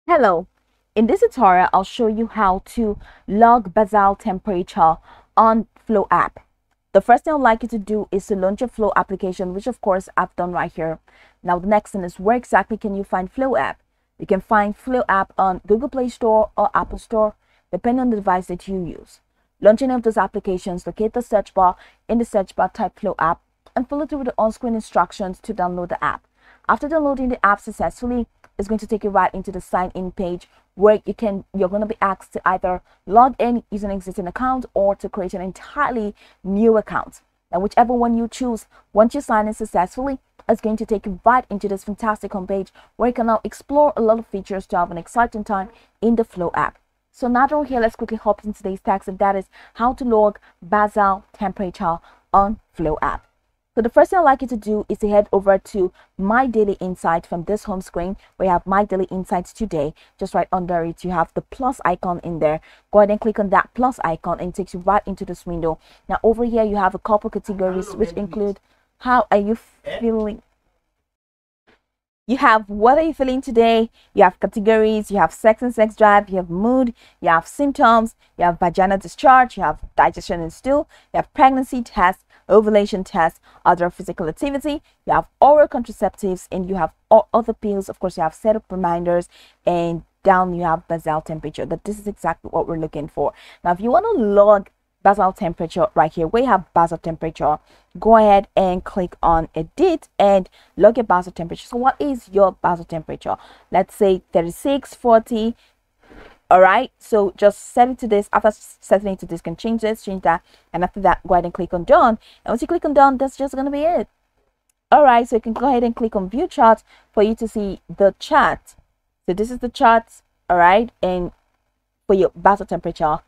Hello, in this tutorial I'll show you how to log basal temperature on Flo app. The first thing I'd like you to do is to launch your Flo application, which of course I've done right here. Now the next thing is, where exactly can you find Flo app? You can find Flo app on Google Play Store or Apple Store, depending on the device that you use. Launch any of those applications, locate the search bar. In the search bar, type Flo app and follow through the on-screen instructions to download the app. After downloading the app successfully, it's going to take you right into the sign in page where you're going to be asked to either log in using an existing account or to create an entirely new account. Now, whichever one you choose, once you sign in successfully, it's going to take you right into this fantastic homepage where you can now explore a lot of features to have an exciting time in the Flo app. So now that we're here, let's quickly hop into today's text, and that is how to log basal temperature on Flo app. So the first thing I'd like you to do is to head over to My Daily Insight from this home screen where you have My Daily Insights today. Just right under it, you have the plus icon in there. Go ahead and click on that plus icon and it takes you right into this window. Now over here, you have a couple categories which include how are you feeling. You have what are you feeling today, you have categories, you have sex and sex drive, you have mood, you have symptoms, you have vaginal discharge, you have digestion and stool, you have pregnancy test, ovulation test, other physical activity, you have oral contraceptives, and you have all other pills. Of course, you have setup reminders, and down you have basal temperature. That this is exactly what we're looking for. Now, if you want to log basal temperature right here, we have basal temperature, go ahead and click on edit and log your basal temperature. So what is your basal temperature? Let's say 36, 40. All right, so just set it to this. After setting it to this, you can change this, change that, and after that, go ahead and click on done. And once you click on done, that's just gonna be it. All right, so you can go ahead and click on view chart for you to see the chart. So this is the chart, all right, and for your basal temperature,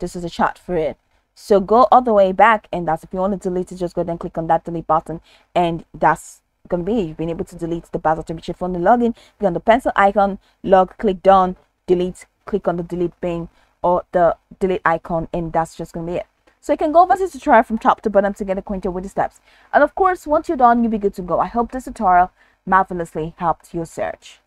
this is a chart for it. So go all the way back, and that's if you want to delete it, just go ahead and click on that delete button, and that's gonna be it. You've been able to delete the basal temperature from the login. Click on the pencil icon, log, click done, delete, click on the delete pane or the delete icon, and that's just gonna be it. So you can go over this tutorial from top to bottom to get acquainted with the steps, and of course once you're done, you'll be good to go. I hope this tutorial marvelously helped your search.